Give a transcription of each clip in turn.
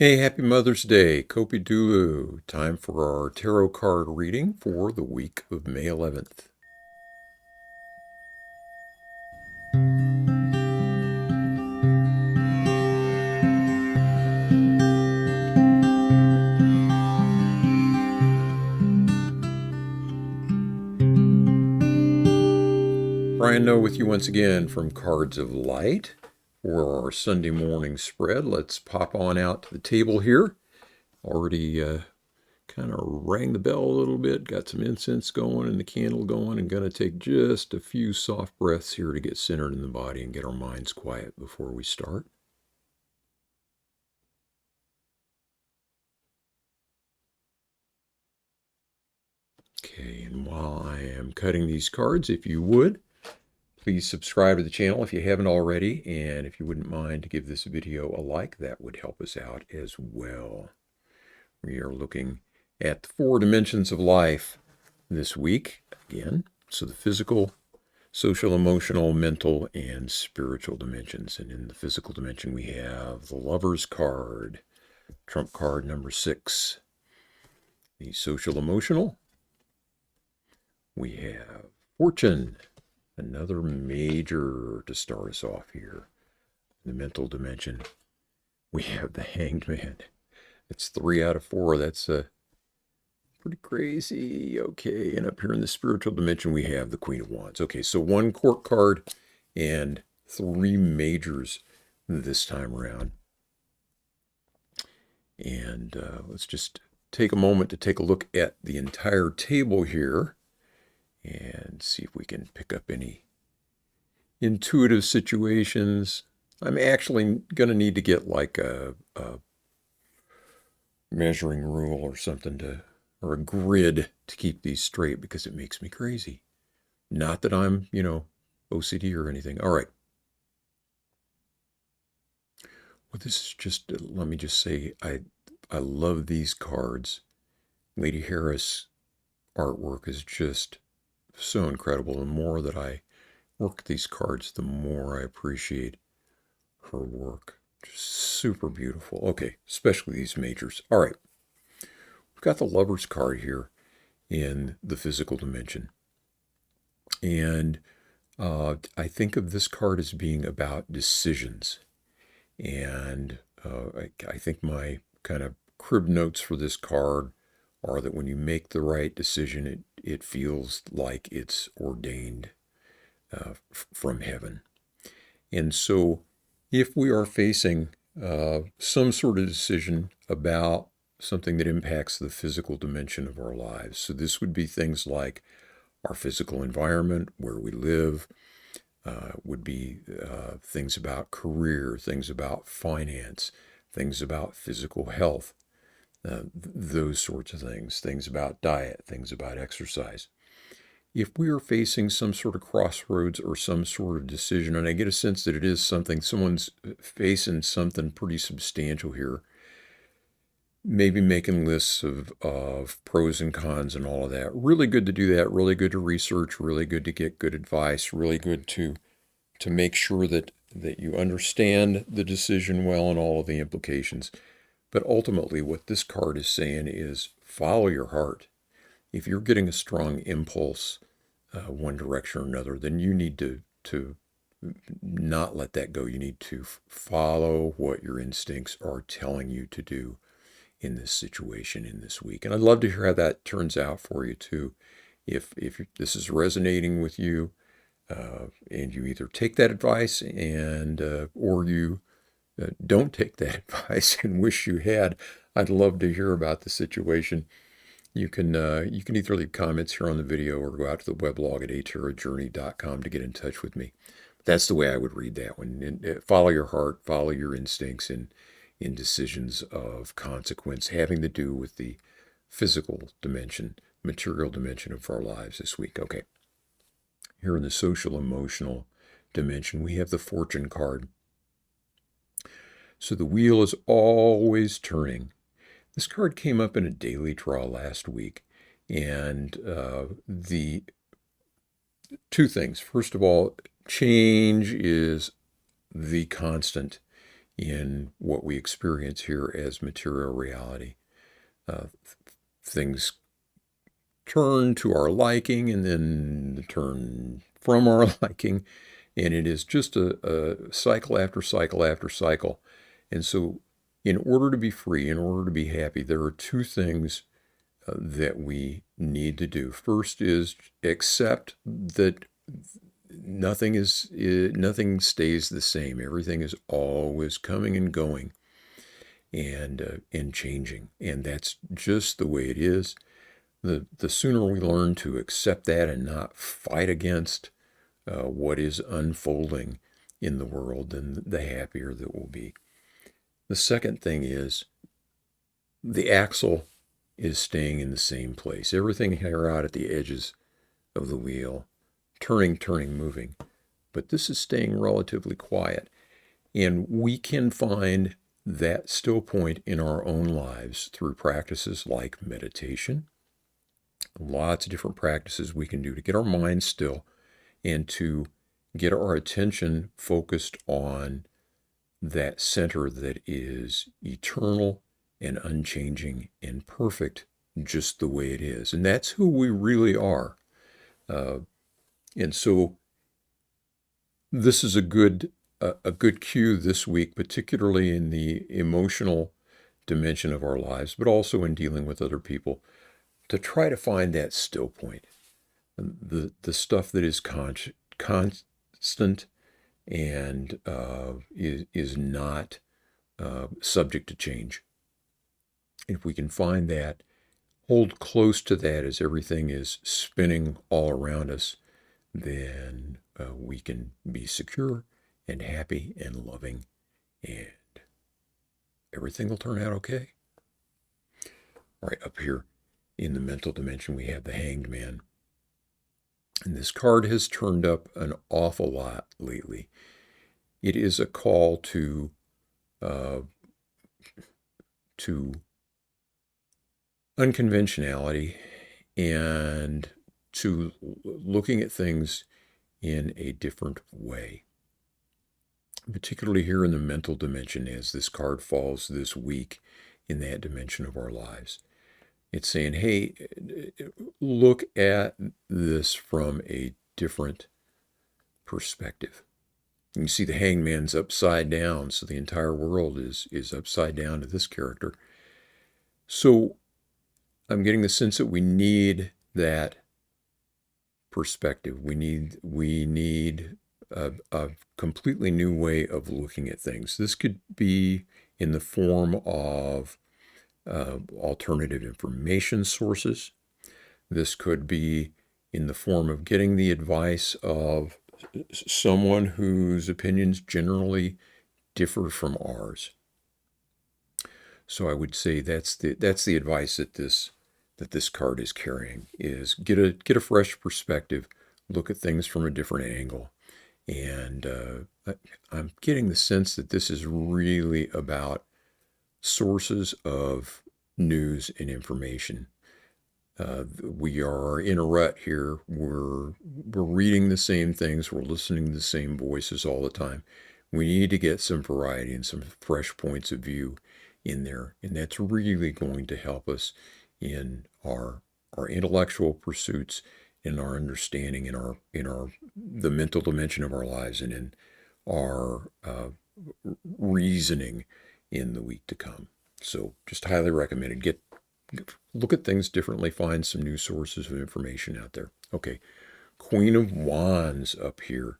Hey, happy Mother's Day, Kopi Dulu. Time for our tarot card reading for the week of May 11th. Brian Noe with you once again from Cards of Light for our Sunday morning spread. Let's pop on out to the table here. Already kind of rang the bell a little bit, got some incense going and the candle going, and going to take just a few soft breaths here to get centered in the body and get our minds quiet before we start. Okay, and while I am cutting these cards, if you would, please subscribe to the channel if you haven't already, and if you wouldn't mind to give this video a like, that would help us out as well. We are looking at the 4 dimensions of life this week, again. So the physical, social, emotional, mental, and spiritual dimensions. And in the physical dimension, we have the Lover's card, trump card number 6. The social, emotional, we have Fortune, another major to start us off here. The mental dimension, we have the Hanged Man. It's 3 out of 4. That's pretty crazy. Okay, and up here in the spiritual dimension, we have the Queen of Wands. Okay, so 1 court card and 3 majors this time around. And let's just take a moment to take a look at the entire table here and see if we can pick up any intuitive situations. I'm actually going to need to get like a measuring rule or something or a grid to keep these straight, because it makes me crazy. Not that I'm, OCD or anything. All right. Well, this is just, let me just say, I love these cards. Lady Harris artwork is just so incredible. The more that I work these cards, the more I appreciate her work. Just super beautiful. Okay, especially these majors. All right. We've got the Lover's card here in the physical dimension. And I think of this card as being about decisions. And I think my kind of crib notes for this card are that when you make the right decision, it feels like it's ordained from heaven. And so if we are facing some sort of decision about something that impacts the physical dimension of our lives, so this would be things like our physical environment, where we live, would be things about career, things about finance, things about physical health, those sorts of things about diet, things about exercise. If we are facing some sort of crossroads or some sort of decision, and I get a sense that it is something, someone's facing something pretty substantial here, maybe making lists of pros and cons and all of that. Really good to do that, really good to research, really good to get good advice, really good to make sure that you understand the decision well and all of the implications. But ultimately, what this card is saying is follow your heart. If you're getting a strong impulse one direction or another, then you need to not let that go. You need to follow what your instincts are telling you to do in this situation in this week. And I'd love to hear how that turns out for you too. If this is resonating with you, and you either take that advice and or you don't take that advice and wish you had, I'd love to hear about the situation. You can either leave comments here on the video or go out to the weblog at atarojourney.com to get in touch with me. That's the way I would read that one. And follow your heart, follow your instincts in decisions of consequence having to do with the physical dimension, material dimension of our lives this week. Okay. Here in the social emotional dimension, we have the Fortune card. So the wheel is always turning. This card came up in a daily draw last week, and the 2 things. First of all, change is the constant in what we experience here as material reality. Things turn to our liking and then turn from our liking, and it is just a cycle after cycle after cycle. And so, in order to be free, in order to be happy, there are two things that we need to do. First is accept that nothing stays the same. Everything is always coming and going and changing, and that's just the way it is. The sooner we learn to accept that and not fight against what is unfolding in the world, then the happier that we'll be. The second thing is the axle is staying in the same place. Everything here out at the edges of the wheel, turning, moving. But this is staying relatively quiet. And we can find that still point in our own lives through practices like meditation. Lots of different practices we can do to get our minds still and to get our attention focused on that center that is eternal and unchanging and perfect just the way it is. And that's who we really are. And so this is a good cue this week, particularly in the emotional dimension of our lives, but also in dealing with other people, to try to find that still point, the stuff that is constant and is not subject to change. If we can find that, hold close to that as everything is spinning all around us, then we can be secure and happy and loving, and everything will turn out okay. All right, up here in the mental dimension, we have the Hanged Man. And this card has turned up an awful lot lately. It is a call to unconventionality and to looking at things in a different way. Particularly here in the mental dimension, as this card falls this week in that dimension of our lives. It's saying, hey, look at this from a different perspective. You see the Hanged Man's upside down, so the entire world is upside down to this character. So I'm getting the sense that we need that perspective. We need a completely new way of looking at things. This could be in the form of alternative information sources. This could be in the form of getting the advice of someone whose opinions generally differ from ours. So I would say that's the advice that this card is carrying, is get a fresh perspective, look at things from a different angle. And I'm getting the sense that this is really about sources of news and information. We are in a rut here. We're reading the same things. We're listening to the same voices all the time. We need to get some variety and some fresh points of view in there, and that's really going to help us in our intellectual pursuits, in our understanding, in the mental dimension of our lives, and in our reasoning in the week to come. So just highly recommended. Look at things differently, find some new sources of information out there. Okay, Queen of Wands up here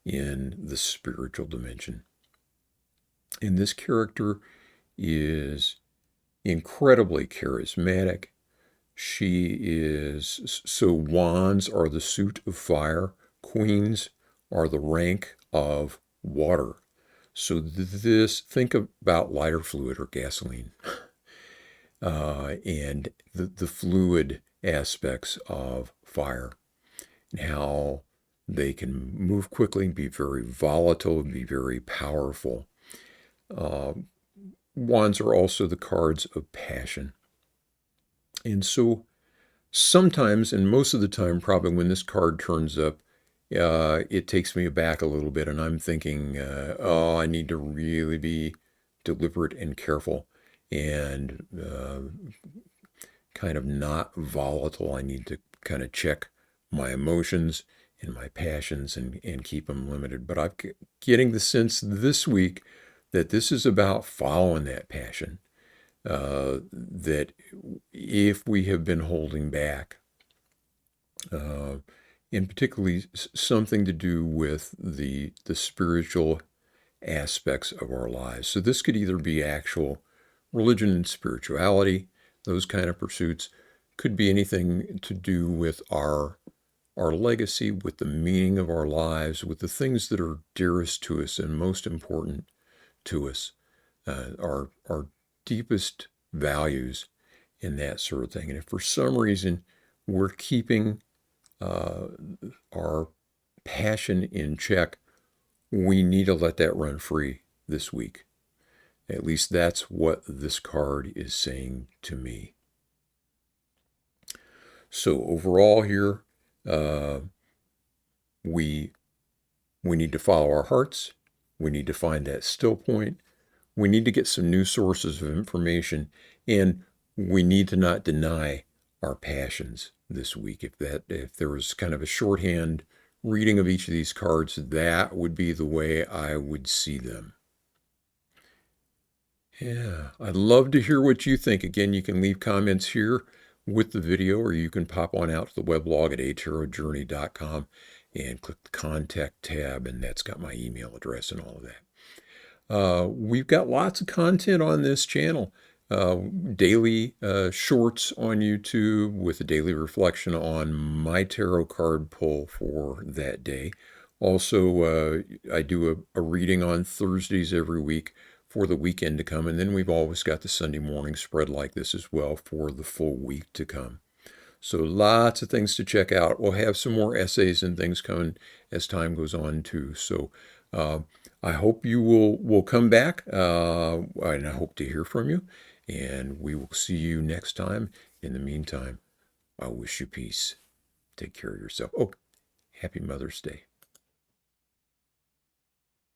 in the spiritual dimension. And this character is incredibly charismatic. So wands are the suit of fire. Queens are the rank of water. So think about lighter fluid or gasoline and the fluid aspects of fire and how they can move quickly, be very volatile, be very powerful. Wands are also the cards of passion. And so sometimes, and most of the time, probably when this card turns up, it takes me aback a little bit, and I'm thinking, I need to really be deliberate and careful and kind of not volatile. I need to kind of check my emotions and my passions and keep them limited. But I'm getting the sense this week that this is about following that passion. That if we have been holding back, and particularly something to do with the spiritual aspects of our lives. So this could either be actual religion and spirituality, those kind of pursuits, could be anything to do with our legacy, with the meaning of our lives, with the things that are dearest to us and most important to us, our deepest values, and that sort of thing. And if for some reason we're keeping our passion in check, we need to let that run free this week. At least that's what this card is saying to me. So overall here, we need to follow our hearts. We need to find that still point. We need to get some new sources of information, and we need to not deny our passions this week. If there was kind of a shorthand reading of each of these cards, that would be the way I would see them. Yeah, I'd love to hear what you think. Again, you can leave comments here with the video, or you can pop on out to the weblog at atarotjourney.com and click the contact tab, and that's got my email address and all of that. We've got lots of content on this channel. Daily shorts on YouTube with a daily reflection on my tarot card pull for that day. Also, I do a reading on Thursdays every week for the weekend to come. And then we've always got the Sunday morning spread like this as well for the full week to come. So lots of things to check out. We'll have some more essays and things coming as time goes on too. So I hope you will come back, and I hope to hear from you. And we will see you next time. In the meantime, I wish you peace. Take care of yourself. Oh, happy Mother's Day.